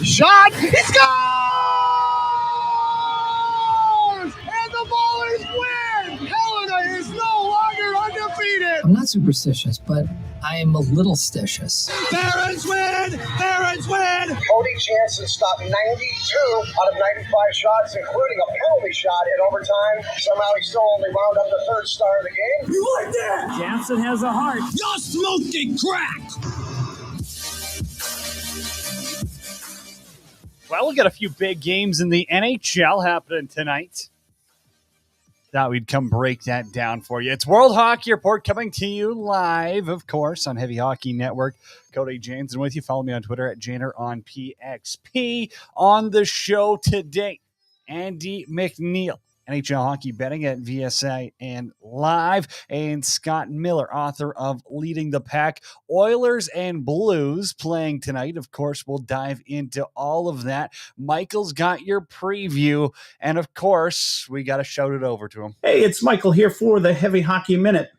Shot! He scores! And the ball is win! Helena is no longer undefeated! I'm not superstitious, but I am a little stitious. Barons win! Barons win! Cody Jansen stopped 92 out of 95 shots, including a penalty shot in overtime. Somehow he still only wound up the third star of the game. You like that? Jansen has a heart. You're smoking crack! Well, we'll get a few big games in the NHL happening tonight. Thought we'd come break that down for you. It's World Hockey Report coming to you live, of course, on Heavy Hockey Network. Cody Jansen with you. Follow me on Twitter at Janer on PXP. On the show today, Andy McNeil, NHL hockey betting at VSA and Live, and Scott Miller, author of Leading the Pack. Oilers and Blues playing tonight. Of course, we'll dive into all of that. Michael's got your preview, and of course, we got to shout it over to him. Hey, it's Michael here for the Heavy Hockey Minute.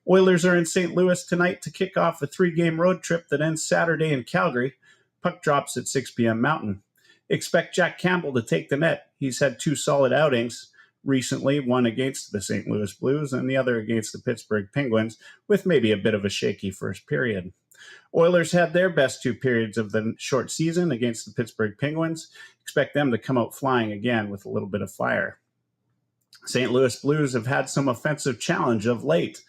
Oilers are in St. Louis tonight to kick off a 3-game road trip that ends Saturday in Calgary. Puck drops at 6 p.m. Mountain. Expect Jack Campbell to take the net. He's had 2 solid outings recently, one against the St. Louis Blues and the other against the Pittsburgh Penguins, with maybe a bit of a shaky first period. Oilers had their best 2 periods of the short season against the Pittsburgh Penguins. Expect them to come out flying again with a little bit of fire. St. Louis Blues have had some offensive challenge of late.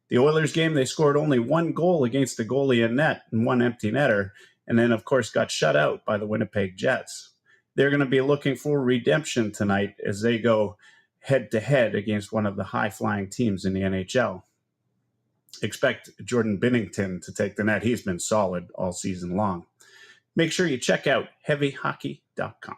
The Oilers game, they scored only one goal against a goalie in net and one empty netter, and then, of course, got shut out by the Winnipeg Jets. They're going to be looking for redemption tonight as they go head-to-head against one of the high-flying teams in the NHL. Expect Jordan Binnington to take the net. He's been solid all season long. Make sure you check out heavyhockey.com.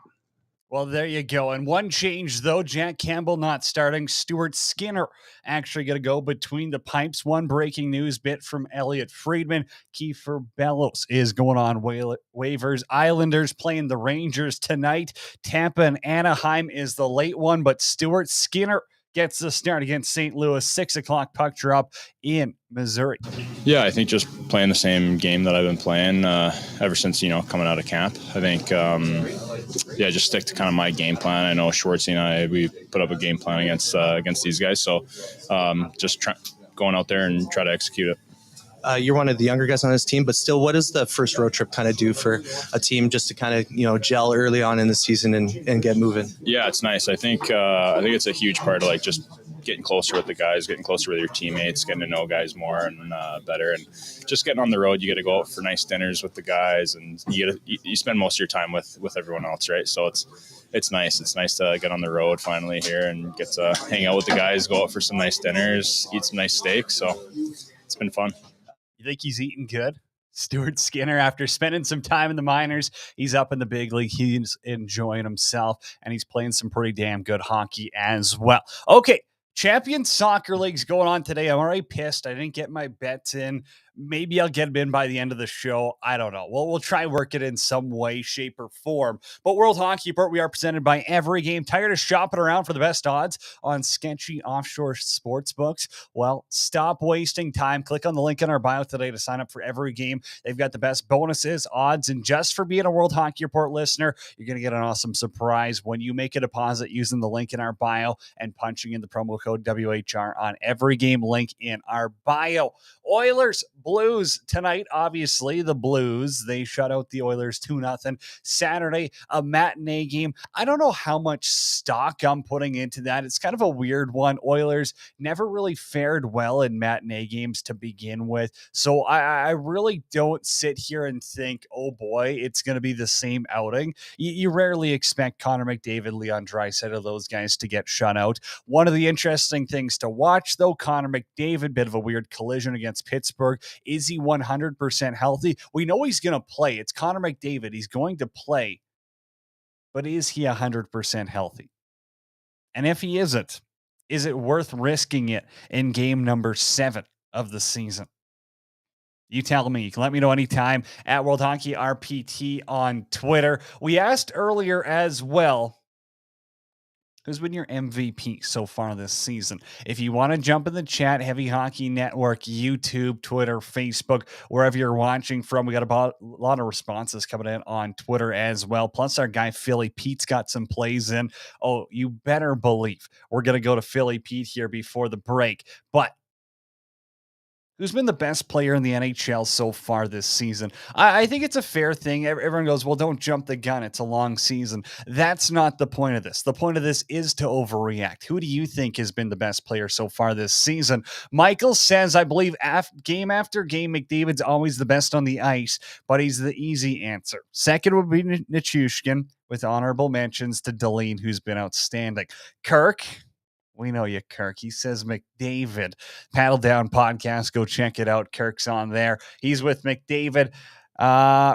Well, there you go. And one change, though, Jack Campbell not starting. Stuart Skinner actually going to go between the pipes. One breaking news bit from Elliot Friedman. Kiefer Bellows is going on waivers. Islanders playing the Rangers tonight. Tampa and Anaheim is the late one, but Stuart Skinner gets the start against St. Louis. 6 o'clock puck drop in Missouri. Yeah, I think just playing the same game that I've been playing ever since, coming out of camp. I think, just stick to kind of my game plan. I know Schwartzy and I, we put up a game plan against these guys. So just going out there and try to execute it. You're one of the younger guys on this team, but still, what does the first road trip kind of do for a team just to kind of, gel early on in the season and get moving? Yeah, it's nice. I think it's a huge part of like just getting closer with the guys, getting closer with your teammates, getting to know guys more and better, and just getting on the road. You get to go out for nice dinners with the guys, and you spend most of your time with everyone else, right? So it's nice. It's nice to get on the road finally here and get to hang out with the guys, go out for some nice dinners, eat some nice steak. So it's been fun. You think he's eating good? Stuart Skinner, after spending some time in the minors, he's up in the big league. He's enjoying himself, and he's playing some pretty damn good hockey as well. Okay, Champions Soccer League's going on today. I'm already pissed. I didn't get my bets in. Maybe I'll get them in by the end of the show. I don't know. Well, we'll try work it in some way, shape, or form. But World Hockey Report, we are presented by EveryGame. Tired of shopping around for the best odds on sketchy offshore sports books? Well, stop wasting time. Click on the link in our bio today to sign up for EveryGame. They've got the best bonuses, odds, and just for being a World Hockey Report listener, you're going to get an awesome surprise when you make a deposit using the link in our bio and punching in the promo code WHR on EveryGame, link in our bio. Oilers, Blues tonight. Obviously, the Blues, they shut out the Oilers 2-0. Saturday, a matinee game. I don't know how much stock I'm putting into that. It's kind of a weird one. Oilers never really fared well in matinee games to begin with. So I really don't sit here and think, oh boy, it's going to be the same outing. You rarely expect Connor McDavid, Leon Draisaitl, those guys to get shut out. One of the interesting things to watch, though, Connor McDavid, bit of a weird collision against Pittsburgh. Is he 100% healthy? We know he's going to play. It's Connor McDavid. He's going to play. But is he 100% healthy? And if he isn't, is it worth risking it in game number 7 of the season? You tell me. You can let me know anytime at World Hockey RPT on Twitter. We asked earlier as well, who's been your MVP so far this season? If you want to jump in the chat, Heavy Hockey Network, YouTube, Twitter, Facebook, wherever you're watching from, we got a lot of responses coming in on Twitter as well. Plus, our guy Philly Pete's got some plays in. Oh, you better believe we're going to go to Philly Pete here before the break. But who's been the best player in the NHL so far this season? I think it's a fair thing. Everyone goes, well, don't jump the gun. It's a long season. That's not the point of this. The point of this is to overreact. Who do you think has been the best player so far this season? Michael says, I believe game after game, McDavid's always the best on the ice, but he's the easy answer. Second would be Nichushkin, with honorable mentions to Deline, who's been outstanding. Kirk, we know you, Kirk. He says McDavid. Paddle Down Podcast. Go check it out. Kirk's on there. He's with McDavid.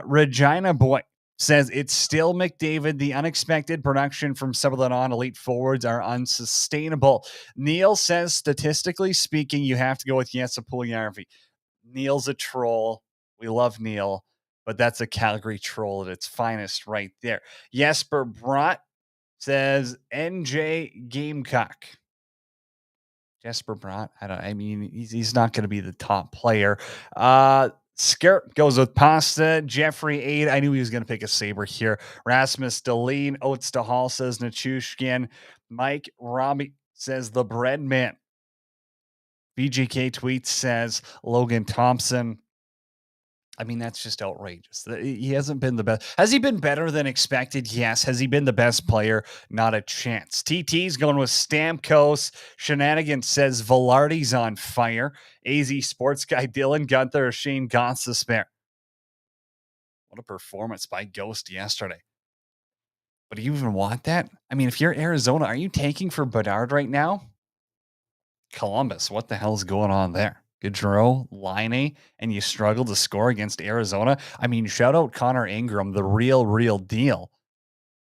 Regina Boy says it's still McDavid. The unexpected production from some of the non-elite forwards are unsustainable. Neil says, statistically speaking, you have to go with Jesse Puljujarvi. Neil's a troll. We love Neil, but that's a Calgary troll at its finest right there. Jesper Brott says NJ Gamecock. Jesper Brott, he's not going to be the top player. Skirt goes with Pasta. Jeffrey 8. I knew he was going to pick a Sabre here. Rasmus Dahlin. Oates to Hall says Nichushkin. Mike Robbie says the bread man. BGK tweets says Logan Thompson. I mean, that's just outrageous. He hasn't been the best. Has he been better than expected? Yes. Has he been the best player? Not a chance. TT's going with Stamkos. Shenanigans says Velarde's on fire. AZ Sports Guy Dylan Gunther, Shane Goss to spare. What a performance by Ghost yesterday. But do you even want that? I mean, if you're Arizona, are you taking for Bedard right now? Columbus, what the hell's going on there? Gaudreau, Line, and you struggle to score against Arizona. I mean, shout out Connor Ingram, the real deal.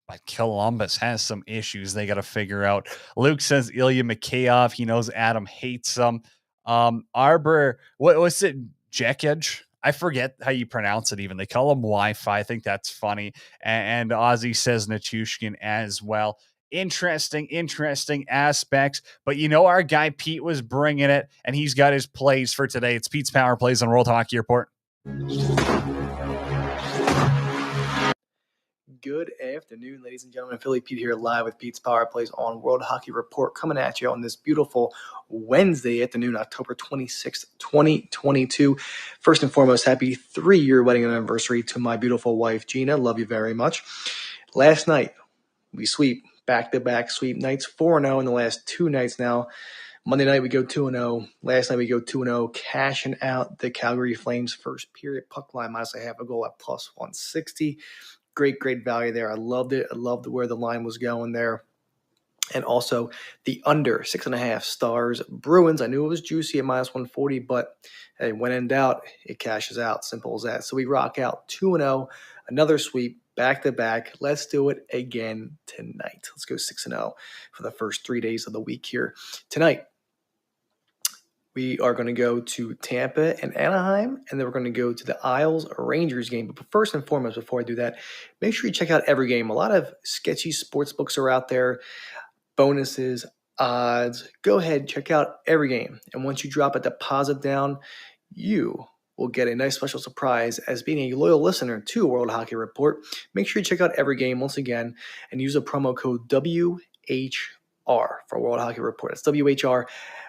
But Columbus has some issues they got to figure out. Luke says Ilya Mikheyev. He knows Adam hates him. Arbor, what's it? Jekic? I forget how you pronounce it even. They call him Wi-Fi. I think that's funny. And Ozzy says Nichushkin as well. Interesting aspects. But you know, our guy Pete was bringing it, and he's got his plays for today. It's Pete's Power Plays on World Hockey Report. Good afternoon, ladies and gentlemen. Philly Pete here live with Pete's Power Plays on World Hockey Report, coming at you on this beautiful Wednesday afternoon, October 26th, 2022. First and foremost, happy 3-year wedding anniversary to my beautiful wife, Gina. Love you very much. Last night, we sweep back-to-back sweep nights, 4-0 in the last 2 nights now. Monday night, we go 2-0. Last night, we go 2-0, cashing out the Calgary Flames first period puck line minus a half a goal at plus 160. Great value there. I loved it. I loved where the line was going there. And also the under 6.5 Stars Bruins. I knew it was juicy at minus 140, but hey, when in doubt, it cashes out. Simple as that. So we rock out 2-0, another sweep, back-to-back. Let's do it again tonight. Let's go 6-0 for the first 3 days of the week here. Tonight, we are going to go to Tampa and Anaheim, and then we're going to go to the Isles Rangers game. But first and foremost, before I do that, make sure you check out EveryGame. A lot of sketchy sports books are out there, bonuses, odds. Go ahead, check out EveryGame. And once you drop a deposit down, you will get a nice special surprise as being a loyal listener to World Hockey Report. Make sure you check out EveryGame once again and use a promo code WHR for World Hockey Report. It's WHR.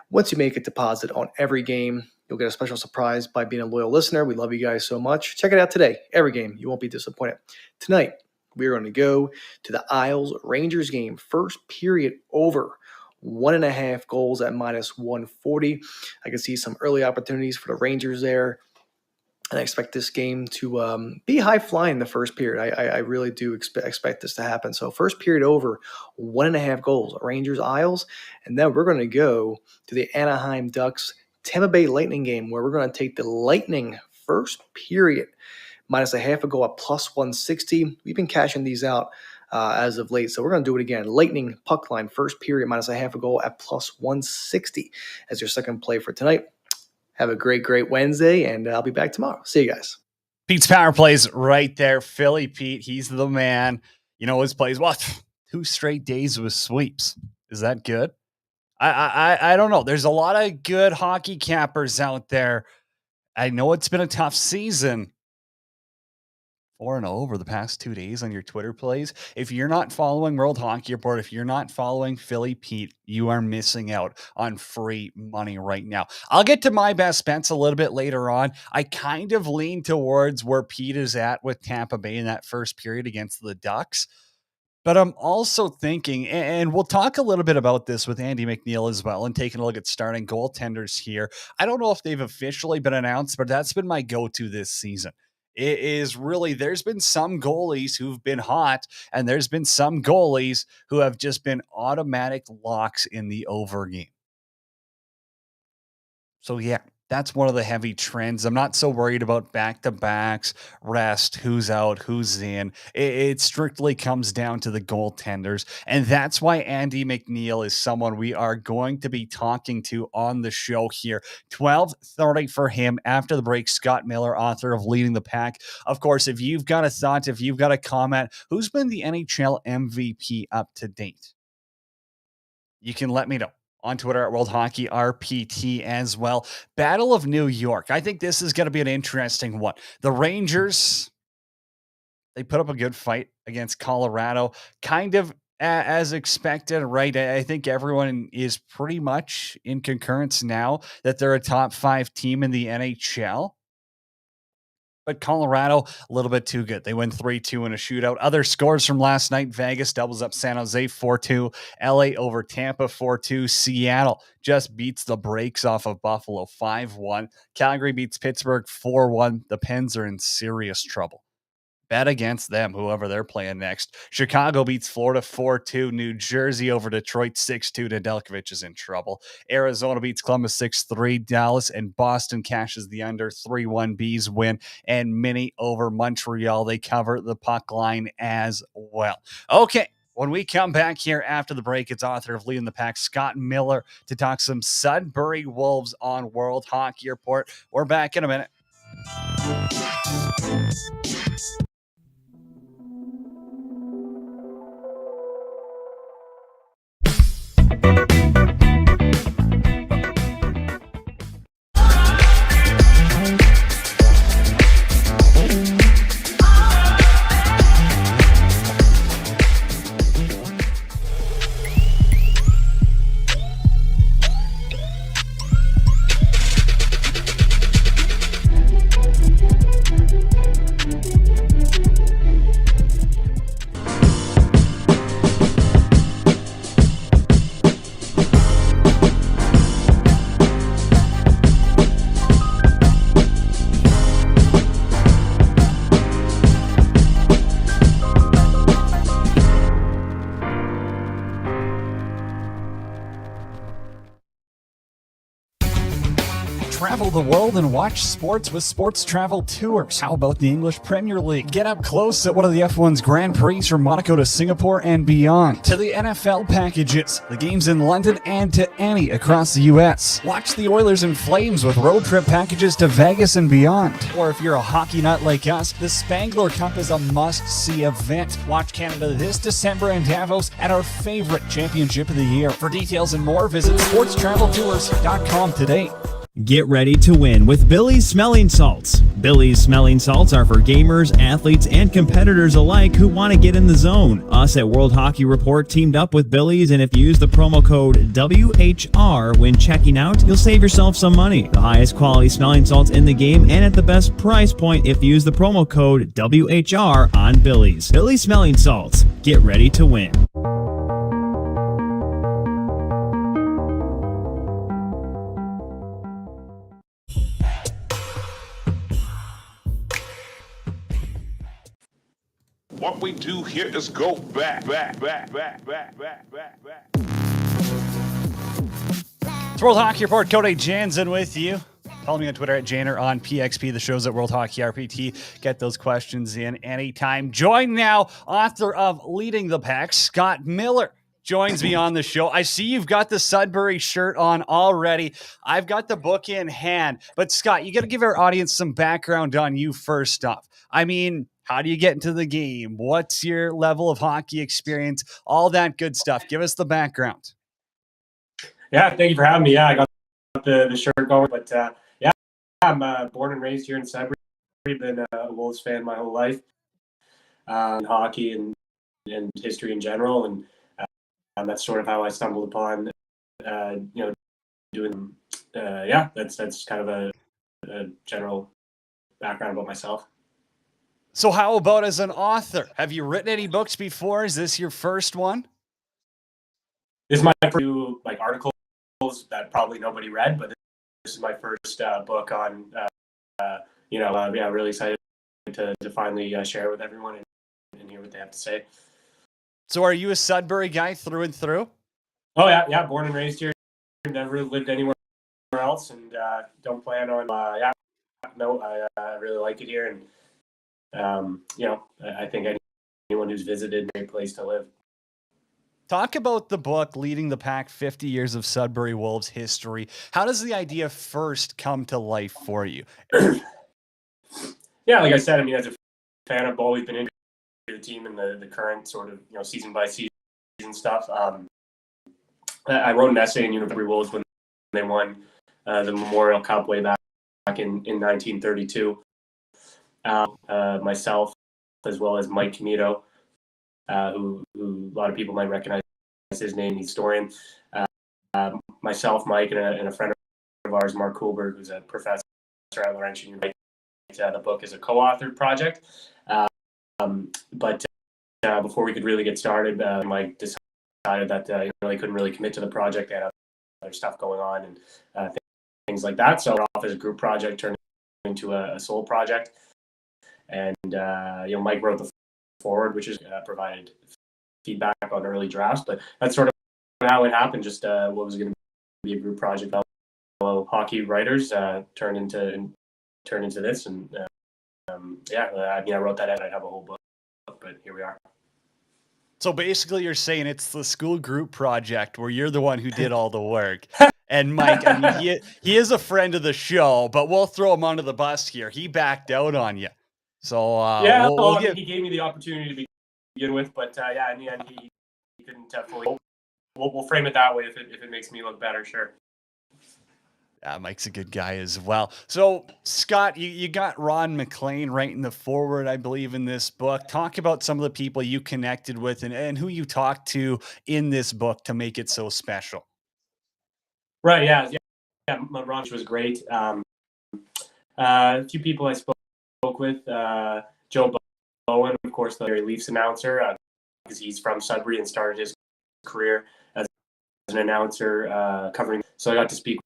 Once you make a deposit on EveryGame, you'll get a special surprise by being a loyal listener. We love you guys so much. Check it out today. EveryGame. You won't be disappointed. Tonight, we're going to go to the Isles Rangers game. First period over. 1.5 goals at minus 140. I can see some early opportunities for the Rangers there. And I expect this game to be high-flying the first period. I really do expect this to happen. So first period over, 1.5 goals, Rangers, Isles. And then we're going to go to the Anaheim Ducks Tampa Bay Lightning game, where we're going to take the Lightning first period, minus a half a goal at plus 160. We've been cashing these out as of late. So we're going to do it again. Lightning puck line, first period, minus a half a goal at plus 160 as your second play for tonight. Have a great Wednesday, and I'll be back tomorrow. See you guys. Pete's Power Plays right there. Philly Pete, he's the man. You know his plays. What? 2 straight days with sweeps. Is that good? I don't know. There's a lot of good hockey cappers out there. I know it's been a tough season. 4-0 over the past 2 days on your Twitter plays. If you're not following World Hockey Report, if you're not following Philly Pete, you are missing out on free money right now. I'll get to my best bets a little bit later on. I kind of lean towards where Pete is at with Tampa Bay in that first period against the Ducks. But I'm also thinking, and we'll talk a little bit about this with Andy McNeil as well, and taking a look at starting goaltenders here. I don't know if they've officially been announced, but that's been my go-to this season. It is really, there's been some goalies who've been hot, and there's been some goalies who have just been automatic locks in the over game. So yeah, that's one of the heavy trends. I'm not so worried about back-to-backs, rest, who's out, who's in. It strictly comes down to the goaltenders. And that's why Andy McNeil is someone we are going to be talking to on the show here. 12:30 for him after the break. Scott Miller, author of Leading the Pack. Of course, if you've got a thought, if you've got a comment, who's been the NHL MVP up to date? You can let me know on Twitter at World Hockey RPT as well. Battle of New York. I think this is going to be an interesting one. The Rangers, they put up a good fight against Colorado, kind of as expected, right? I think everyone is pretty much in concurrence now that they're a top 5 team in the NHL. But Colorado, a little bit too good. They win 3-2 in a shootout. Other scores from last night: Vegas doubles up San Jose 4-2. LA over Tampa 4-2. Seattle just beats the brakes off of Buffalo 5-1. Calgary beats Pittsburgh 4-1. The Pens are in serious trouble. Bet against them, whoever they're playing next. Chicago beats Florida 4-2. New Jersey over Detroit 6-2. Nedeljkovic is in trouble. Arizona beats Columbus 6-3. Dallas and Boston cashes the under 3-1. Bees win. And Mini over Montreal. They cover the puck line as well. Okay. When we come back here after the break, it's author of Leading the Pack, Scott Miller, to talk some Sudbury Wolves on World Hockey Report. We're back in a minute. Travel the world and watch sports with Sports Travel Tours. How about the English Premier League? Get up close at one of the F1's Grand Prix from Monaco to Singapore and beyond. To the NFL packages, the games in London and to any across the U.S. Watch the Oilers and Flames with road trip packages to Vegas and beyond. Or if you're a hockey nut like us, the Spangler Cup is a must-see event. Watch Canada this December in Davos at our favorite championship of the year. For details and more, visit sportstraveltours.com today. Get ready to win with Billy's Smelling Salts. Billy's Smelling Salts are for gamers, athletes, and competitors alike who want to get in the zone. Us at World Hockey Report teamed up with Billy's, and if you use the promo code WHR when checking out, you'll save yourself some money. The highest quality smelling salts in the game and at the best price point if you use the promo code WHR on Billy's. Billy's Smelling Salts. Get ready to win. What we do here is go back. It's World Hockey Report. Cody Jansen with you. Follow me on Twitter at Janner on PXP. The show's at World Hockey RPT. Get those questions in anytime. Join now, author of Leading the Pack, Scott Miller, joins me on the show. I see you've got the Sudbury shirt on already. I've got the book in hand. But Scott, you got to give our audience some background on you first off. I mean, how do you get into the game? What's your level of hockey experience? All that good stuff. Give us the background. Yeah, thank you for having me. Yeah, I got the shirt going. But yeah, I'm born and raised here in Sudbury. I've been a Wolves fan my whole life. Hockey and history in general. And that's sort of how I stumbled upon, doing, that's kind of a general background about myself. So how about as an author? Have you written any books before? Is this your first one? This is my first articles that probably nobody read, but this is my first book on, really excited to finally share it with everyone and hear what they have to say. So are you a Sudbury guy through and through? Oh, yeah, born and raised here. Never lived anywhere else, and don't plan on, I really like it here, and I think anyone who's visited, a great place to live. Talk about the book, Leading the Pack, 50 Years of Sudbury Wolves History. How does the idea first come to life for you? Yeah, like I said, as a fan, I've always been into the team and the current sort of, season by season stuff. I wrote an essay in Sudbury Wolves when they won the Memorial Cup way back in 1932. Myself, as well as Mike Camito, who a lot of people might recognize his name, the historian. Myself, Mike, and a friend of ours, Mark Kohlberg, who's a professor at Laurentian University. the book as a co-authored project. But before we could really get started, Mike decided that they couldn't really commit to the project. They had other stuff going on and things like that. So off as a group project turned into a sole project. And Mike wrote the forward, which is provided feedback on early drafts. But that's sort of how it happened. Just what was going to be a group project. Fellow hockey writers turned into this, and I wrote that out. I'd have a whole book, but here we are. So basically, you're saying it's the school group project where you're the one who did all the work. And Mike, I mean, he is a friend of the show, but we'll throw him under the bus here. He backed out on you. So he gave me the opportunity to begin with, but in the end, he couldn't fully. We'll frame it that way if it makes me look better, sure. Yeah, Mike's a good guy as well. So, Scott, you got Ron McLean writing the forward, I believe, in this book. Talk about some of the people you connected with and who you talked to in this book to make it so special. Right, yeah. Ron was great. A few people I spoke with. Joe Bowen, of course, the Leafs announcer, because he's from Sudbury and started his career as an announcer covering. So I got to speak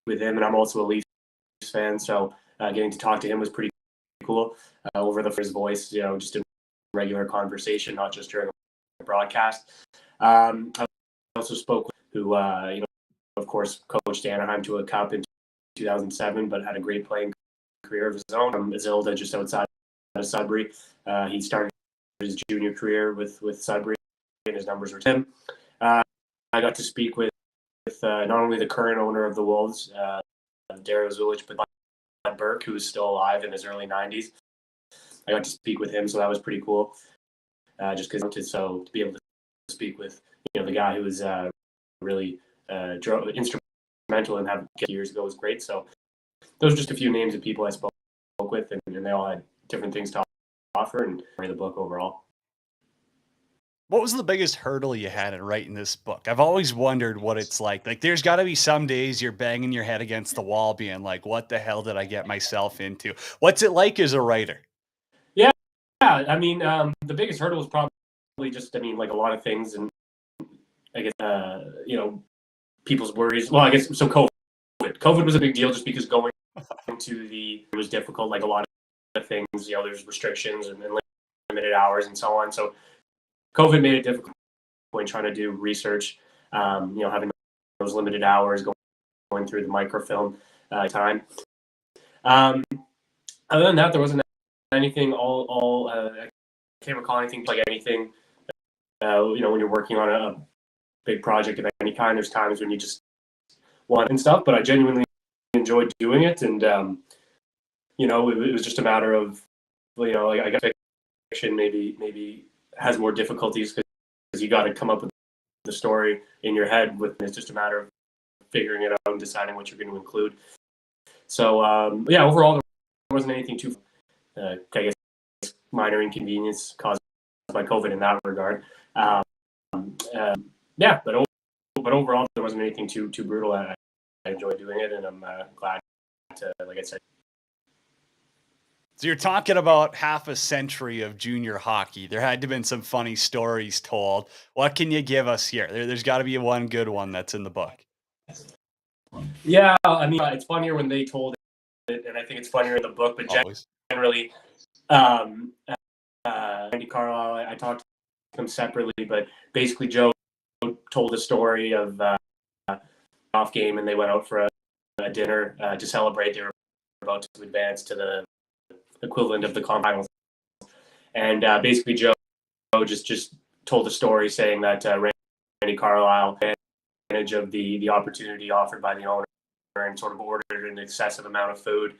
with him, and I'm also a Leafs fan, so getting to talk to him was pretty cool over his voice, just in regular conversation, not just during a broadcast. I also spoke with who, of course, coached Anaheim to a cup in 2007, but had a great playing career of his own. From Isilda, just outside of Sudbury. He started his junior career with Sudbury, and his numbers were 10. I got to speak with not only the current owner of the Wolves, Dario Zulich, but Bob Burke, who is still alive in his early 90s. I got to speak with him, so that was pretty cool. Just because to be able to speak with the guy who was really instrumental in having years ago was great. So those are just a few names of people I spoke with, and they all had different things to offer and read the book overall. What was the biggest hurdle you had in writing this book? I've always wondered what it's like. Like, there's got to be some days you're banging your head against the wall being like, what the hell did I get myself into? What's it like as a writer? Yeah. I mean, the biggest hurdle was probably just, like a lot of things. And I guess, people's worries. Well, I guess, so COVID was a big deal just because going to it was difficult, like a lot of things, there's restrictions and limited hours and so on. So COVID made it difficult when trying to do research, having those limited hours, going through the microfilm time. Other than that, there wasn't anything I can't recall anything like anything, when you're working on a big project of any kind, there's times when you just want and stuff, but I genuinely enjoyed doing it. And, it was just a matter of, I guess fiction maybe has more difficulties because you got to come up with the story in your head. It's just a matter of figuring it out and deciding what you're going to include. So overall there wasn't anything too I guess minor inconvenience caused by COVID in that regard. But overall there wasn't anything too brutal. I enjoyed doing it, and I'm glad to, like I said. So you're talking about half a century of junior hockey. There had to have been some funny stories told. What can you give us here? There's got to be one good one that's in the book. Yeah, it's funnier when they told it, and I think it's funnier in the book, but generally, Randy Carlisle, I talked to him separately, but basically Joe told the story of off game, and they went out for a dinner to celebrate. They were about to advance to the equivalent of the finals, and basically Joe just told the story saying that Randy Carlisle took advantage of the opportunity offered by the owner and sort of ordered an excessive amount of food,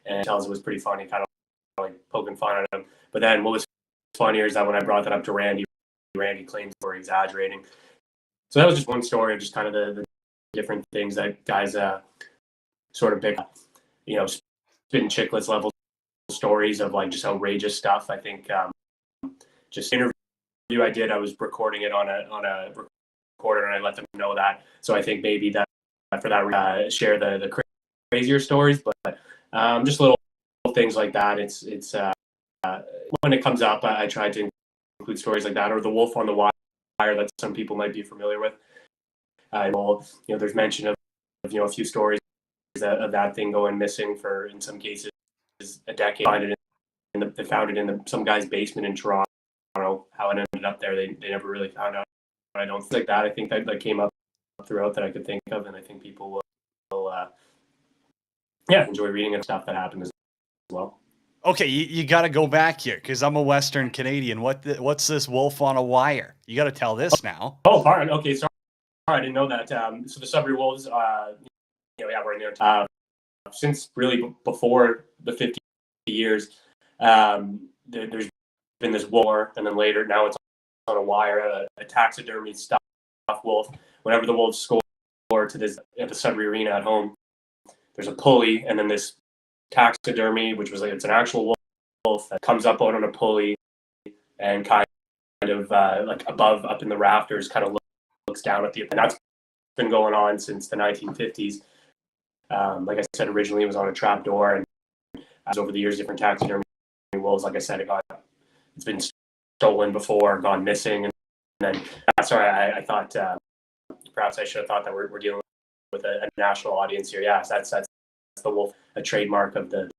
and tells it was pretty funny, kind of like poking fun at him. But then what was funnier is that when I brought that up to Randy claims we're exaggerating. So that was just one story of just kind of the different things that guys sort of pick up, Spin Chicklets level stories of like just outrageous stuff. I think just interview I did, I was recording it on a recorder, and I let them know that. So I think maybe that for that share the crazier stories, but just little things like that. It's when it comes up, I try to include stories like that, or the wolf on the wire that some people might be familiar with. There's mention of a few stories of that thing going missing for, in some cases, a decade. They found it in some guy's basement in Toronto. I don't know how it ended up there. They never really found out. But I don't think that. I think that came up throughout that I could think of, and I think people will enjoy reading and stuff that happened as well. Okay, you got to go back here because I'm a Western Canadian. What's this wolf on a wire? You got to tell this now. Oh, pardon. Okay, sorry, I didn't know that. So the Sudbury Wolves, we're in there. Since really before the 50 years, there's been this war, and then later now it's on a wire, a taxidermy stuffed wolf. Whenever the Wolves score to this at the Sudbury Arena at home, there's a pulley, and then this taxidermy, which was it's an actual wolf that comes up on a pulley and kind of above up in the rafters, kind of looks down at the. And that's been going on since the 1950s. Like I said, originally it was on a trap door, and over the years, different taxidermy wolves. Like I said, it's been stolen before, gone missing, and then I thought perhaps I should have thought that we're dealing with a national audience here. Yes, that's the wolf, a trademark of the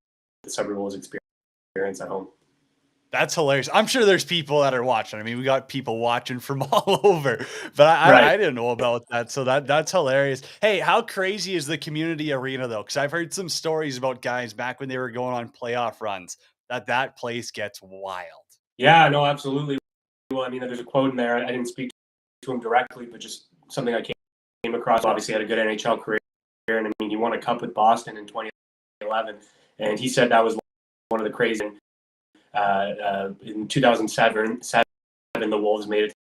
Sudbury Wolves experience at home. That's hilarious. I'm sure there's people that are watching. I mean, we got people watching from all over, but I didn't know about that. So that's hilarious. Hey, how crazy is the community arena though? Because I've heard some stories about guys back when they were going on playoff runs that place gets wild. Yeah, no, absolutely. Well, I mean, there's a quote in there. I didn't speak to him directly, but just something I came across. Obviously, had a good NHL career, and I mean, he won a cup with Boston in 2011, and he said that was one of the crazy. In 2007, the Wolves made it to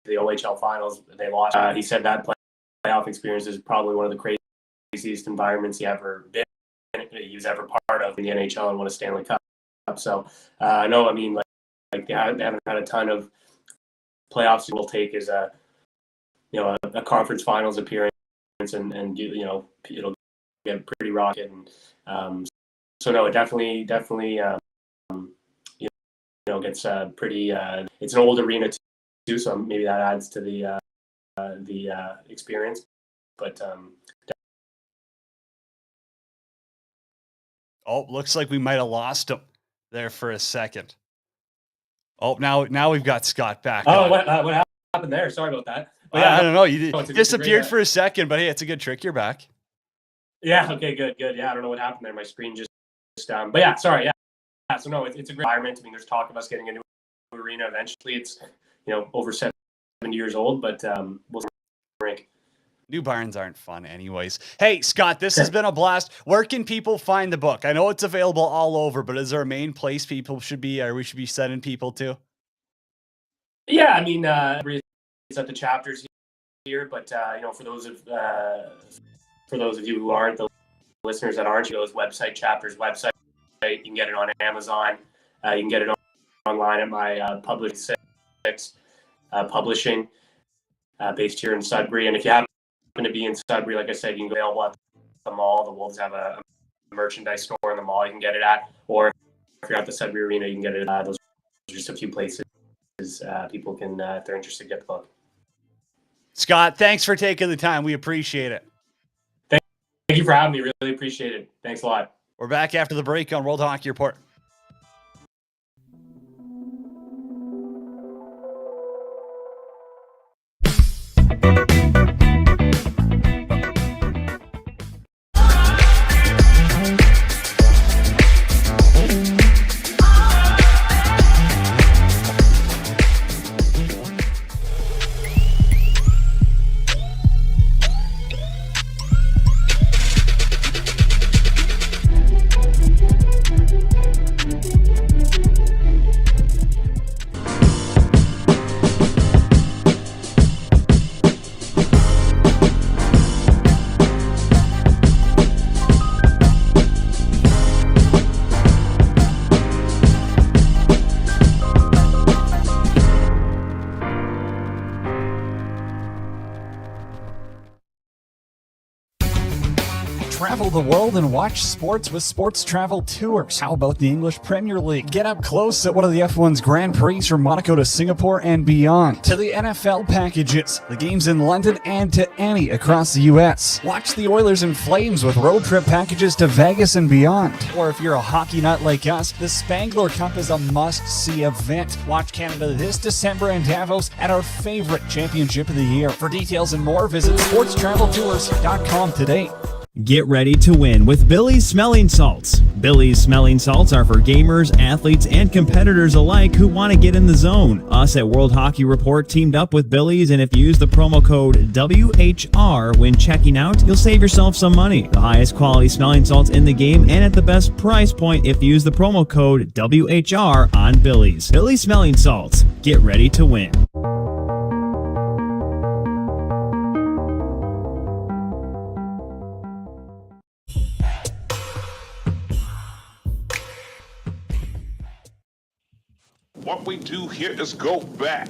the OHL finals. They lost. He said that playoff experience is probably one of the craziest environments he was ever part of in the NHL, and won a Stanley Cup. So no, I mean, like they haven't had a ton of playoffs. Will take as a conference finals appearance, and it'll get pretty rocket. And so no, it definitely gets pretty. It's an old arena too, so maybe that adds to the experience. But looks like we might have lost him there for a second. Oh, now we've got Scott back. Oh, what happened there? Sorry about that. I don't know. You disappeared for a second, but hey, it's a good trick. You're back. Yeah. Okay. Good. Yeah. I don't know what happened there. My screen just but yeah. Sorry. Yeah. So no, it's a great environment. I mean, there's talk of us getting a new arena eventually. It's over 70 years old, but we'll break. New barns aren't fun anyways. Hey, Scott, this has been a blast. Where can people find the book? I know it's available all over, but is there a main place we should be sending people to? Yeah, I mean, it's at the chapters here, but for those of you who aren't, the listeners that aren't, those chapters website, you can get it on Amazon. You can get it online at my Publishing Publishing, based here in Sudbury. And if you happen to be in Sudbury, like I said, you can go available at the mall. The Wolves have a merchandise store in the mall you can get it at. Or if you're at the Sudbury Arena, you can get it at those are just a few places people can, if they're interested, get the book. Scott, thanks for taking the time. We appreciate it. Thank you for having me. Really appreciate it. Thanks a lot. We're back after the break on World Hockey Report. the world and watch sports with Sports Travel Tours. How about the English Premier League? Get up close at one of the F1's Grand Prix from Monaco to Singapore and beyond. To the NFL packages, the games in London and to any across the U.S. Watch the Oilers and Flames with road trip packages to Vegas and beyond. Or if you're a hockey nut like us, the Spangler Cup is a must-see event. Watch Canada this December in Davos at our favorite championship of the year. For details and more, visit sportstraveltours.com today. Get ready to win with Billy's Smelling Salts. Billy's Smelling Salts are for gamers, athletes, and competitors alike who want to get in the zone. Us at World Hockey Report teamed up with Billy's, and if you use the promo code WHR when checking out, you'll save yourself some money. The highest quality smelling salts in the game and at the best price point if you use the promo code WHR on Billy's. Billy's Smelling Salts. Get ready to win. What we do here is go back.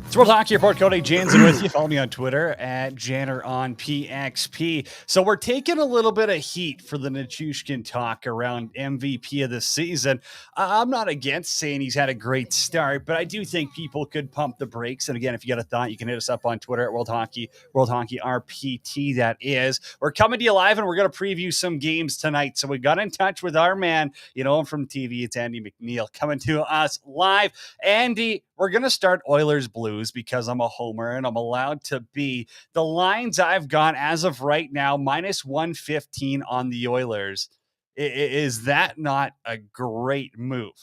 It's World Hockey Report. Cody Jansen with you. Follow me on Twitter at JannerOnPXP. So we're taking a little bit of heat for the Nichushkin talk around MVP of the season. I'm not against saying he's had a great start, but I do think people could pump the brakes. And again, if you got a thought, you can hit us up on Twitter at World Hockey RPT. That is. We're coming to you live, and we're going to preview some games tonight. So we got in touch with our man, you know him from TV. It's Andy McNeil coming to us live. Andy, we're going to start Oilers Blues because I'm a homer and I'm allowed to be. The lines I've got as of right now, minus 115 on the Oilers. Is that not a great move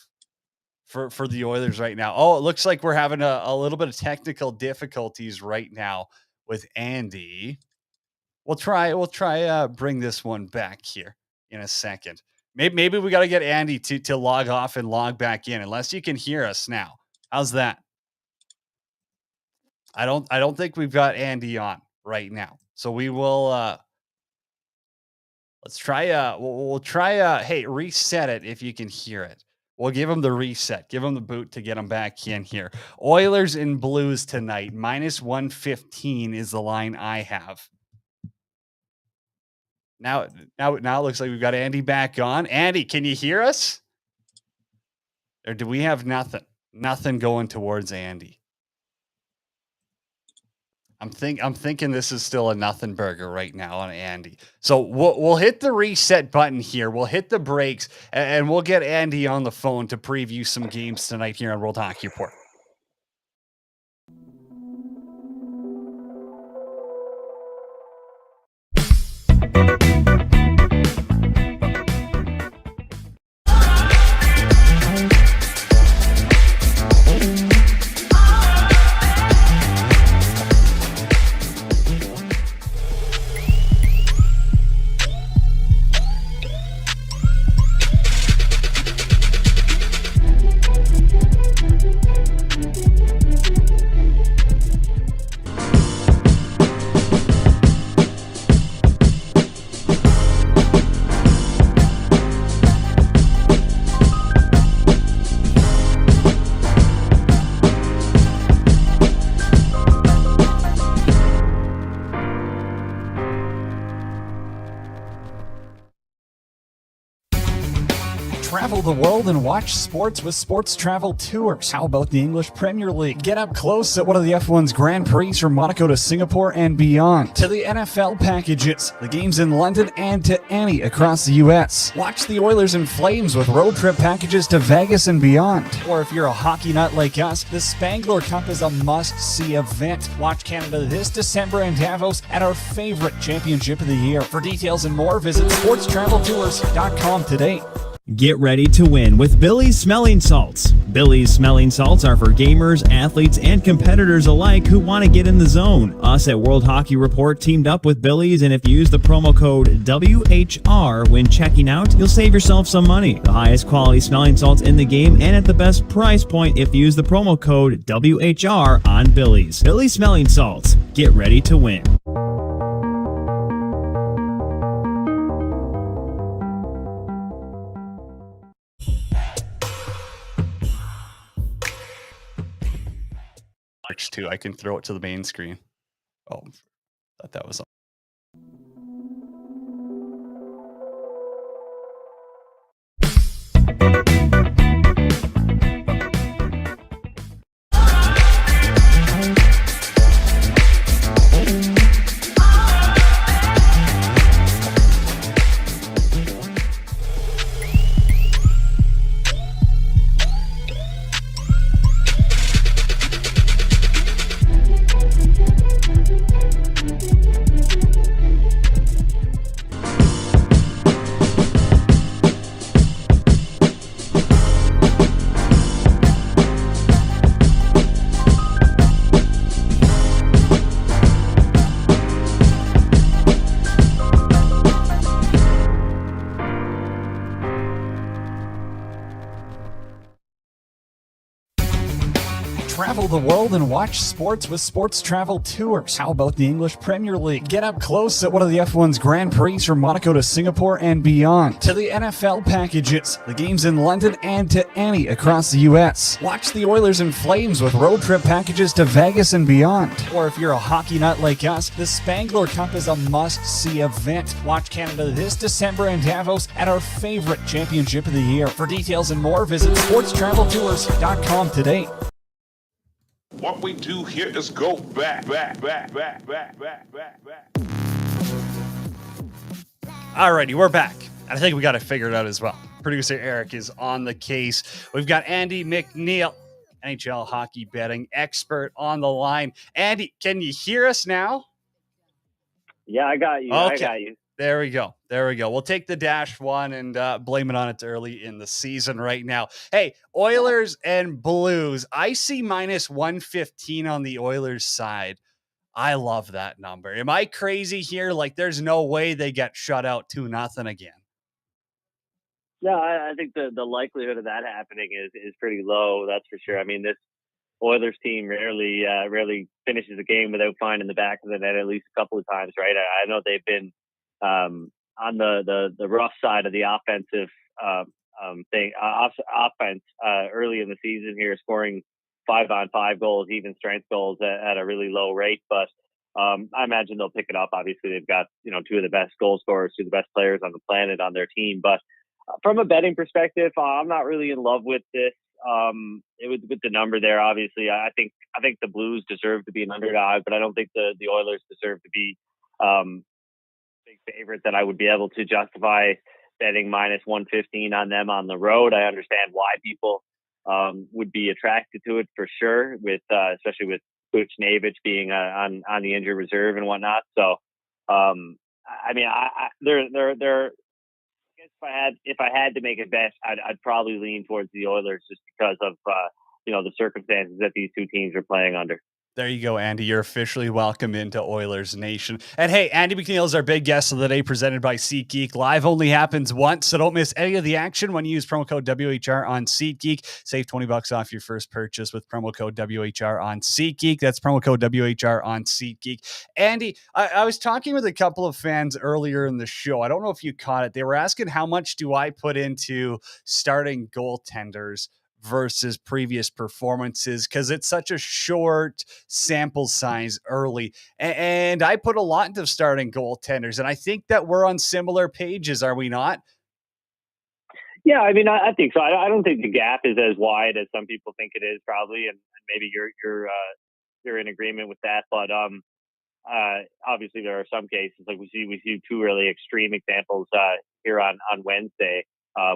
for the Oilers right now? Oh, it looks like we're having a little bit of technical difficulties right now with Andy. We'll try bring this one back here in a second. Maybe we got to get Andy to log off and log back in, unless you can hear us now. How's that? I don't think we've got Andy on right now. So we will let's try we'll try hey, reset it if you can hear it. We'll give him the reset. Give him the boot to get him back in here. Oilers and Blues tonight. Minus 115 is the line I have. Now it looks like we've got Andy back on. Andy, can you hear us? Or do we have nothing? Nothing going towards Andy. I'm thinking this is still a nothing burger right now on Andy. So we'll hit the reset button here. We'll hit the brakes, and we'll get Andy on the phone to preview some games tonight here on World Hockey Report. Travel the world and watch sports with Sports Travel Tours. How about the English Premier League? Get up close at one of the F1's Grand Prix from Monaco to Singapore and beyond. To the NFL packages, the games in London and to any across the U.S. Watch the Oilers and Flames with road trip packages to Vegas and beyond. Or if you're a hockey nut like us, the Spangler Cup is a must-see event. Watch Canada this December in Davos at our favorite championship of the year. For details and more, visit sportstraveltours.com today. Get ready to win with Billy's Smelling Salts. Billy's Smelling Salts are for gamers, athletes, and competitors alike who want to get in the zone. Us at World Hockey Report teamed up with Billy's, and if you use the promo code WHR when checking out, you'll save yourself some money. The highest quality smelling salts in the game and at the best price point if you use the promo code WHR on Billy's. Billy's Smelling Salts. Get ready to win. Too. I can throw it to the main screen. Oh, Thought that was Travel the world and watch sports with Sports Travel Tours. How about the English Premier League? Get up close at one of the F1's Grand Prix from Monaco to Singapore and beyond. To the NFL packages, the games in London and to any across the U.S. Watch the Oilers and Flames with road trip packages to Vegas and beyond. Or if you're a hockey nut like us, the Spangler Cup is a must-see event. Watch Canada this December in Davos at our favorite championship of the year. For details and more, visit sportstraveltours.com today. What we do here is go back. Alrighty, we're back. I think we got it figured out as well. Producer Eric is on the case. We've got Andy McNeil, NHL hockey betting expert, on the line. Andy, can you hear us now? Yeah, I got you. Okay. I got you. There we go. We'll take the -1 and blame it on it's early in the season right now. Hey, Oilers and Blues. I see -115 on the Oilers side. I love that number. Am I crazy here? Like, there's no way they get shut out 2-0 again. Yeah, I think the likelihood of that happening is pretty low. That's for sure. I mean, this Oilers team rarely finishes a game without finding the back of the net at least a couple of times, right? I know they've been on the rough side of the offensive offense early in the season here, scoring 5-on-5 goals, even strength goals at a really low rate. But I imagine they'll pick it up. Obviously, they've got two of the best goal scorers, two of the best players on the planet on their team. But from a betting perspective, I'm not really in love with this. With the number there, obviously, I think the Blues deserve to be an underdog, but I don't think the Oilers deserve to be big favorite that I would be able to justify betting -115 on them on the road. I understand why people would be attracted to it for sure, with especially with Buchnevich being on the injured reserve and whatnot. So, I mean, they're. I guess if I had to make a bet, I'd probably lean towards the Oilers just because of the circumstances that these two teams are playing under. There you go, Andy. You're officially welcome into Oilers Nation. And hey, Andy McNeil is our big guest of the day, presented by SeatGeek. Live only happens once, so don't miss any of the action when you use promo code WHR on SeatGeek. Save $20 off your first purchase with promo code WHR on SeatGeek. That's promo code WHR on SeatGeek. Andy, I was talking with a couple of fans earlier in the show. I don't know if you caught it. They were asking, how much do I put into starting goaltenders versus previous performances, because it's such a short sample size early. And I put a lot into starting goaltenders, and I think that we're on similar pages, are we not? Yeah, I mean, I think so. I don't think the gap is as wide as some people think it is, probably, and maybe you're in agreement with that. But obviously, there are some cases like we see two really extreme examples here on Wednesday.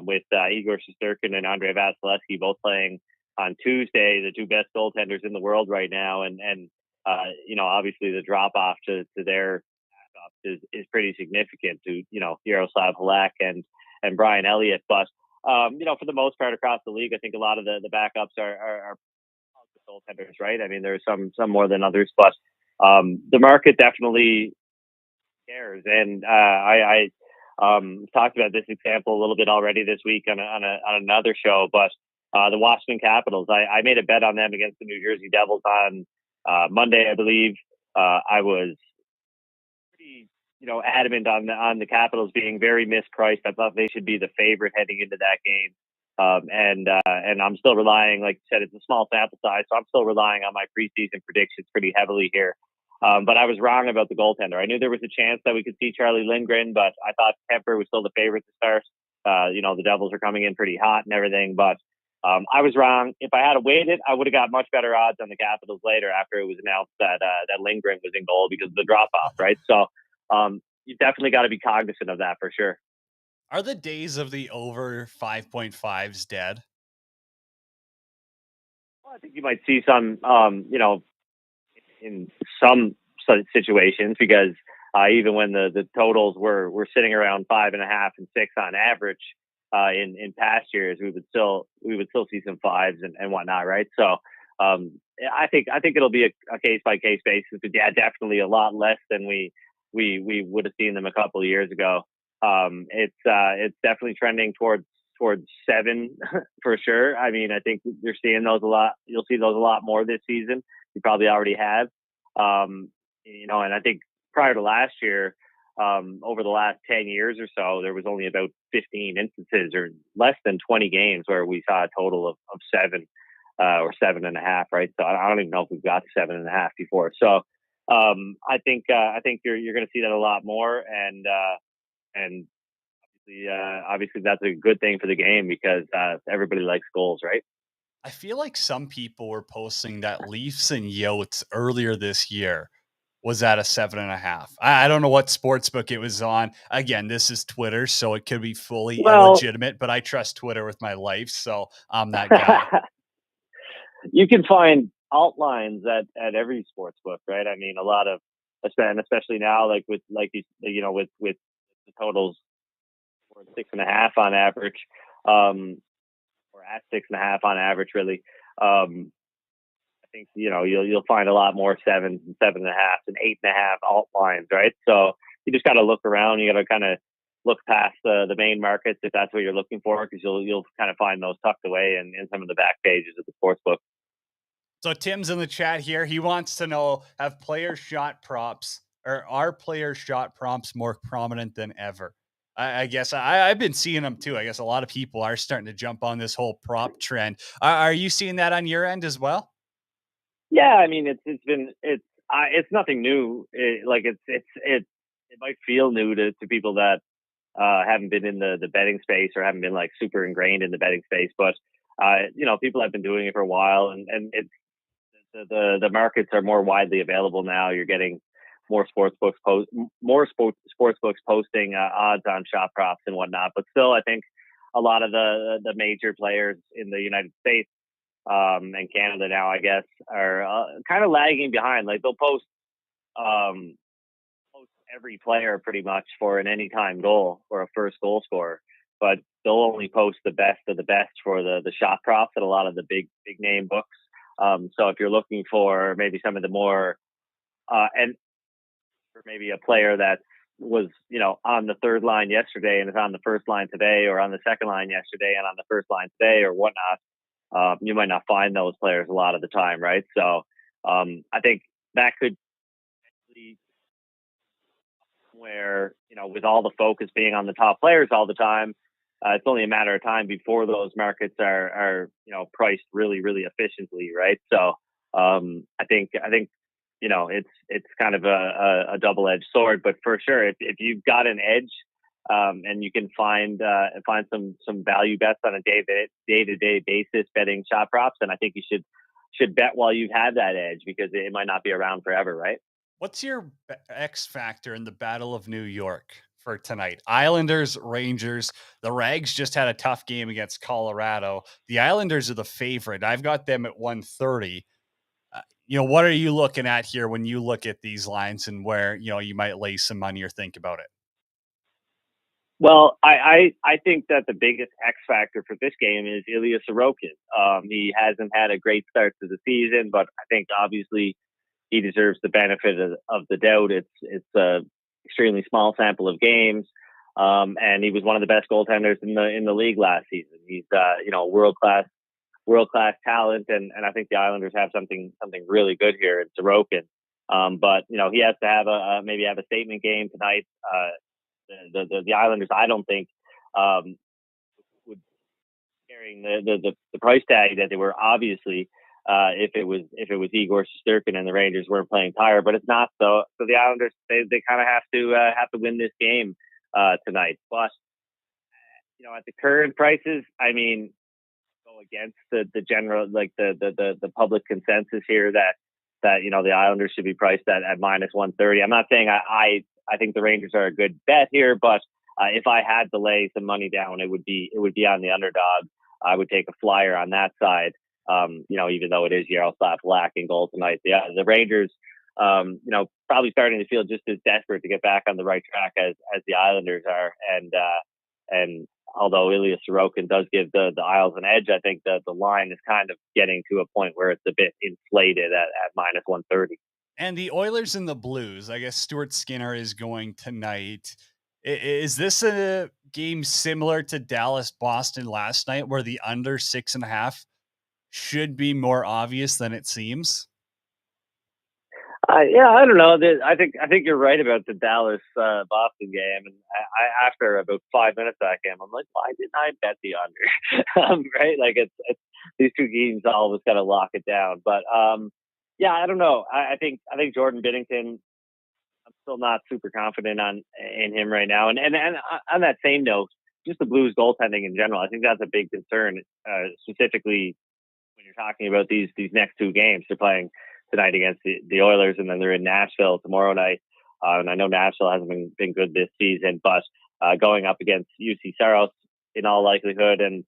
With Igor Shesterkin and Andrei Vasilevsky both playing on Tuesday, the two best goaltenders in the world right now, and obviously the drop off to their backups is pretty significant to Yaroslav Halak and Brian Elliott. But for the most part across the league, I think a lot of the backups are goaltenders, right? I mean, there's some more than others, but the market definitely cares, and I talked about this example a little bit already this week on another show, but the Washington Capitals, I made a bet on them against the New Jersey Devils on Monday, I believe. I was pretty, adamant on the Capitals being very mispriced. I thought they should be the favorite heading into that game. And I'm still relying, like you said, it's a small sample size, so I'm still relying on my preseason predictions pretty heavily here. But I was wrong about the goaltender. I knew there was a chance that we could see Charlie Lindgren, but I thought Kemper was still the favorite to start. The Devils are coming in pretty hot and everything, but I was wrong. If I had waited, I would have got much better odds on the Capitals later after it was announced that Lindgren was in goal because of the drop off, right? So you definitely got to be cognizant of that for sure. Are the days of the over 5.5s dead? Well, I think you might see some, in some situations because even when the totals were sitting around 5.5 and 6 on average in past years, we would still see some 5s and whatnot, right? So I think it'll be a case by case basis, but yeah, definitely a lot less than we would have seen them a couple of years ago. It's definitely trending towards 7 for sure. I mean, I think you're seeing those a lot. You'll see those a lot more this season. You probably already have. And I think prior to last year, over the last 10 years or so, there was only about 15 instances or less than 20 games where we saw a total of 7 or 7.5, right? So I don't even know if we've got 7.5 before. So I think you're going to see that a lot more, and obviously that's a good thing for the game because everybody likes goals, right? I feel like some people were posting that Leafs and Yotes earlier this year was at a 7.5. I don't know what sportsbook it was on. Again, this is Twitter, so it could be fully illegitimate, but I trust Twitter with my life, so I'm that guy. You can find alt lines at every sports book, right? I mean, a lot of, especially now, like with the totals for 6.5 on average, or at 6.5 on average, really. I think you'll find a lot more 7s and 7.5 and 8.5 alt lines, right? So you just got to look around. You got to kind of look past the main markets if that's what you're looking for, because you'll kind of find those tucked away in some of the back pages of the sports book. So Tim's in the chat here. He wants to know, are player shot prompts more prominent than ever? I guess I've been seeing them too. I guess a lot of people are starting to jump on this whole prop trend. Are you seeing that on your end as well? Yeah, I mean, it's nothing new. It might feel new to people that haven't been in the betting space or haven't been like super ingrained in the betting space, but people have been doing it for a while, and it's the markets are more widely available now. You're getting more sports books posting odds on shot props and whatnot, but still, I think a lot of the major players in the United States and Canada now, I guess, are kind of lagging behind. Like they'll post every player pretty much for an anytime goal or a first goal scorer, but they'll only post the best of the best for the shot props at a lot of the big name books. So if you're looking for maybe some of the more and for maybe a player that was on the third line yesterday and is on the first line today, or on the second line yesterday and on the first line today, or whatnot, you might not find those players a lot of the time, right? So I think that could actually, where with all the focus being on the top players all the time, it's only a matter of time before those markets are priced really, really efficiently, right? So I think it's kind of a double-edged sword, but for sure, if you've got an edge and you can find some value bets on a day-to-day basis betting shot props, then I think you should bet while you have that edge, because it might not be around forever, right? What's your X factor in the Battle of New York for tonight? Islanders, Rangers. The Rags just had a tough game against Colorado. The Islanders are the favorite. I've got them at 130. What are you looking at here when you look at these lines and where, you might lay some money or think about it? Well, I think that the biggest X factor for this game is Ilya Sorokin. He hasn't had a great start to the season, but I think obviously he deserves the benefit of the doubt. It's a extremely small sample of games, and he was one of the best goaltenders in the league last season. He's world class talent, and I think the Islanders have something really good here in Sorokin. But he has to have maybe have a statement game tonight. The Islanders, I don't think, would carrying the price tag that they were obviously if it was Igor Shesterkin and the Rangers weren't playing tired, but it's not. So the Islanders they kind of have to win this game tonight. But at the current prices, I mean, go against the general, like the public consensus here that the Islanders should be priced at minus 130. I'm not saying I think the Rangers are a good bet here, but if I had to lay some money down, it would be on the underdog. I would take a flyer on that side. Even though it is Yaroslav Black in goal tonight, the Rangers, probably starting to feel just as desperate to get back on the right track as the Islanders are, and although Ilya Sorokin does give the Isles an edge, I think that the line is kind of getting to a point where it's a bit inflated at minus 130. And the Oilers and the Blues, I guess Stuart Skinner is going tonight. Is this a game similar to Dallas-Boston last night where the under 6.5 should be more obvious than it seems? I don't know. I think you're right about the Dallas Boston game, and I after about 5 minutes of that game, I'm like, why didn't I bet the under? Right? Like it's these two games always got to lock it down. But I don't know. I think Jordan Binnington, I'm still not super confident in him right now. And on that same note, just the Blues goaltending in general, I think that's a big concern, specifically when you're talking about these next two games. They're playing tonight against the Oilers, and then they're in Nashville tomorrow night. And I know Nashville hasn't been good this season, but going up against UC Saros in all likelihood, and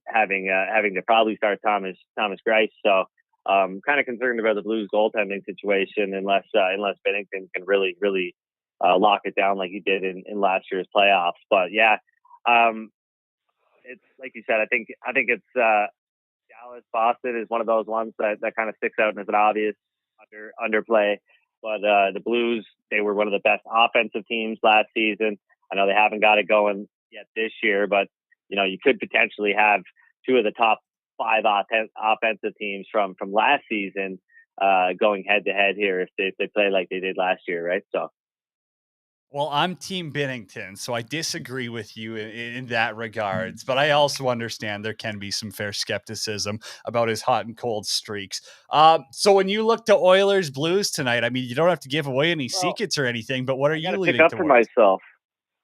having to probably start Thomas Greiss. So kind of concerned about the Blues goaltending situation unless Binnington can really lock it down like he did in last year's playoffs. But it's like you said. I think it's Dallas Boston is one of those ones that kind of sticks out and is an obvious underplay. But the Blues, they were one of the best offensive teams last season. I know they haven't got it going yet this year, but you could potentially have two of the top 5 offensive teams from last season going head to head here if they play like they did last year, right? So. Well, I'm Team Binnington, so I disagree with you in that regards, but I also understand there can be some fair skepticism about his hot and cold streaks. So when you look to Oilers Blues tonight, I mean, you don't have to give away any secrets or anything, but what are you leaning towards? For myself.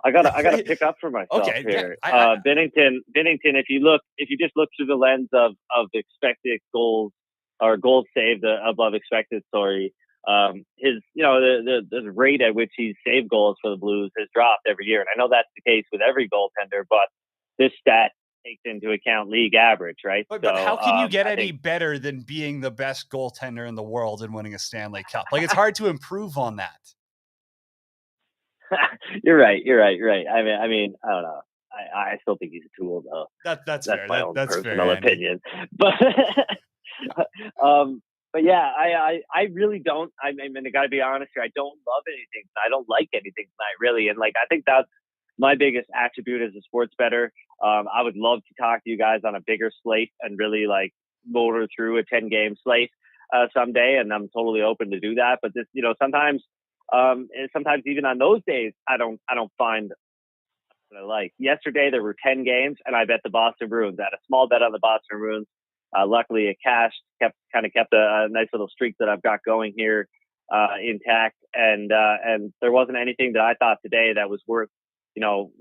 I gotta pick up for myself here. Binnington, if you just look through the lens of expected goals or goals saved above expected, his the rate at which he's saved goals for the Blues has dropped every year, and I know that's the case with every goaltender, but this stat takes into account league average, right? But how can you get any better than being the best goaltender in the world and winning a Stanley Cup? Like, it's hard to improve on that. You're right. I mean, I don't know. I still think he's a tool, though. That's fair. My own that's personal fair, opinion, but. But yeah, I really don't. I mean, I gotta be honest here. I don't love anything. I don't like anything tonight, really. And I think that's my biggest attribute as a sports bettor. I would love to talk to you guys on a bigger slate and really motor through a 10-game slate someday. And I'm totally open to do that. But this, sometimes even on those days, I don't find what I like. Yesterday there were 10 games, and I bet the Boston Bruins. I had a small bet on the Boston Bruins. Luckily, it cashed, kept a nice little streak that I've got going here intact, and there wasn't anything that I thought today that was worth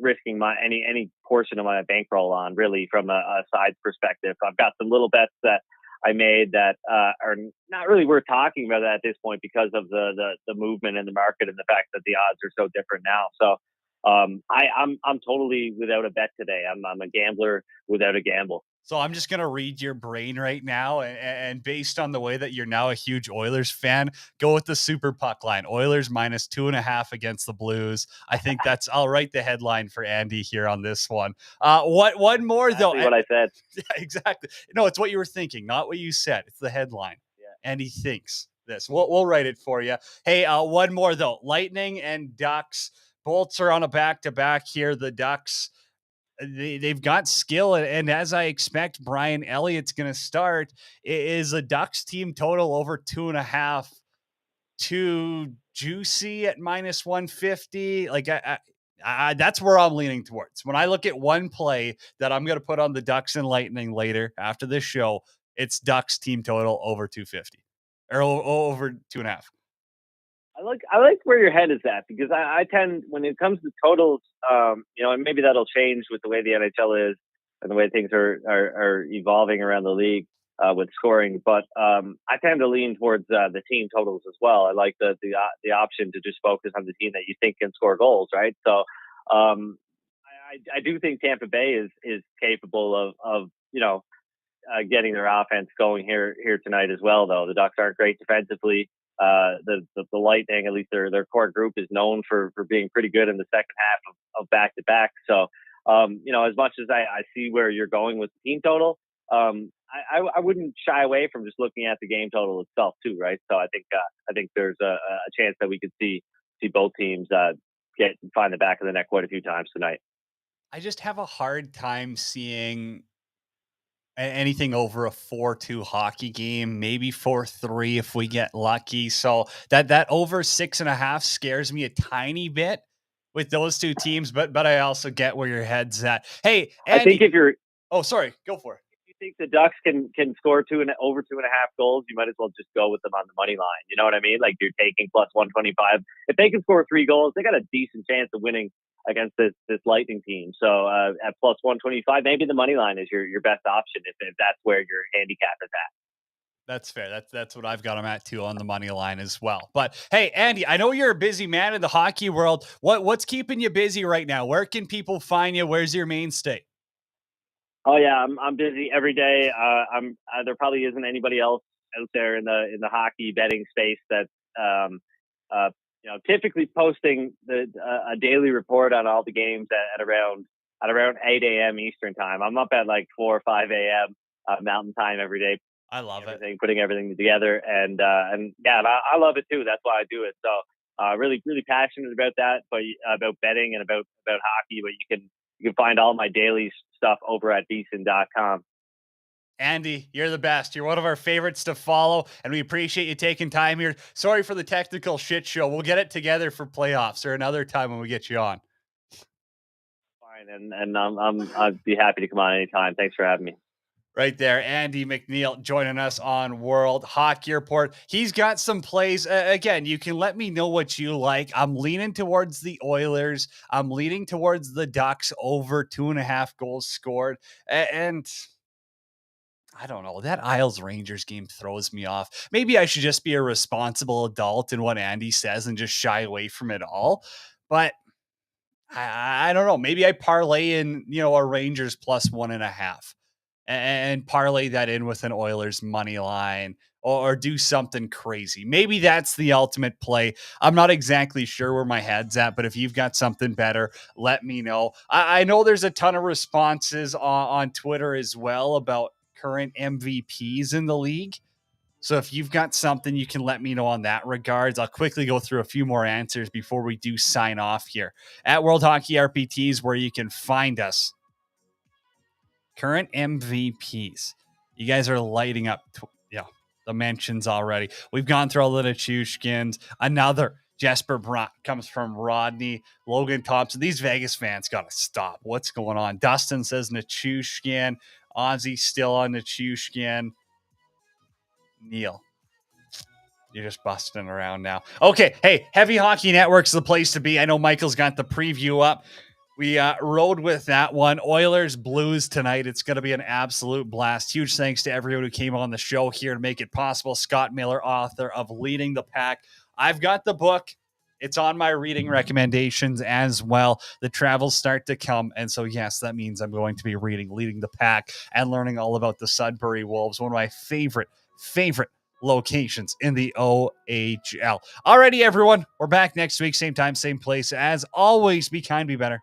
risking my any portion of my bankroll on, really, from a sides perspective. I've got some little bets that I made that are not really worth talking about at this point because of the movement in the market and the fact that the odds are so different now. So I'm totally without a bet today. I'm a gambler without a gamble. So I'm just going to read your brain right now. And based on the way that you're now a huge Oilers fan, go with the super puck line. Oilers minus 2.5 against the Blues. I think I'll write the headline for Andy here on this one. One more, exactly though. What I said. Yeah, exactly. No, it's what you were thinking, not what you said. It's the headline. Yeah. Andy thinks this. We'll write it for you. Hey, one more, though. Lightning and Ducks. Bolts are on a back-to-back here. The Ducks, they've got skill, and as I expect, Brian Elliott's going to start. Is a Ducks team total over 2.5 too juicy at minus 150? That's where I'm leaning towards. When I look at one play that I'm going to put on the Ducks and Lightning later after this show, It's Ducks team total over 250 or over 2.5. I like where your head is at, because I tend, when it comes to totals, and maybe that'll change with the way the NHL is and the way things are evolving around the league with scoring. But I tend to lean towards the team totals as well. I like the option to just focus on the team that you think can score goals, right? So I do think Tampa Bay is capable of getting their offense going here tonight as well. Though the Ducks aren't great defensively. The Lightning, at least their core group, is known for being pretty good in the second half of back to back. So, as much as I see where you're going with the team total, I wouldn't shy away from just looking at the game total itself too, right? So I think there's a chance that we could see both teams find the back of the net quite a few times tonight. I just have a hard time seeing anything over a 4-2 hockey game, maybe 4-3 if we get lucky. So that over 6.5 scares me a tiny bit with those two teams, but I also get where your head's at. Hey, Andy, I think if you're sorry, go for it. If you think the Ducks can score over 2.5 goals, you might as well just go with them on the money line. You know what I mean? Like, you're taking plus 125. If they can score 3 goals, they got a decent chance of winning against this Lightning team. So at plus 125, maybe the money line is your best option if that's where your handicap is at. That's fair. That's what I've got them at too, on the money line as well. But hey, Andy, I know you're a busy man in the hockey world. What's keeping you busy right now? Where can people find you? Where's your mainstay? Oh yeah, I'm busy every day. There probably isn't anybody else out there in the hockey betting space that's typically posting a daily report on all the games at around 8 a.m. Eastern time. I'm up at like 4 or 5 a.m. Mountain time every day. I love it. Putting everything together, and I love it too. That's why I do it. So really passionate about that, but about betting and about hockey. But you can find all my daily stuff over at beeson.com. Andy, you're the best. You're one of our favorites to follow, and we appreciate you taking time here. Sorry for the technical shit show. We'll get it together for playoffs or another time when we get you on. Fine, and I'd be happy to come on anytime. Thanks for having me. Right there, Andy McNeil joining us on World Hockey Report. He's got some plays. Again, you can let me know what you like. I'm leaning towards the Oilers. I'm leaning towards the Ducks over 2.5 goals scored. And I don't know. That Isles Rangers game throws me off. Maybe I should just be a responsible adult in what Andy says and just shy away from it all. But I don't know. Maybe I parlay in, a Rangers plus 1.5. And parlay that in with an Oilers money line or do something crazy. Maybe that's the ultimate play. I'm not exactly sure where my head's at, but if you've got something better, let me know. I know there's a ton of responses on Twitter as well about current MVPs in the league. So if you've got something, you can let me know on that regards. I'll quickly go through a few more answers before we do sign off here. At World Hockey RPTs, where you can find us. Current MVPs. You guys are lighting up the mentions already. We've gone through all the Nichushkins. Another Jesper Bratt comes from Rodney. Logan Thompson. These Vegas fans got to stop. What's going on? Dustin says Nichushkin. Ozzy still on Nichushkin. Neil, you're just busting around now. Okay, hey, Heavy Hockey Network's the place to be. I know Michael's got the preview up. We rode with that one. Oilers Blues tonight. It's going to be an absolute blast. Huge thanks to everyone who came on the show here to make it possible. Scott Miller, author of Leading the Pack. I've got the book. It's on my reading recommendations as well. The travels start to come. And so, yes, that means I'm going to be reading Leading the Pack and learning all about the Sudbury Wolves, one of my favorite locations in the OHL. Alrighty, everyone. We're back next week. Same time, same place. As always, be kind, be better.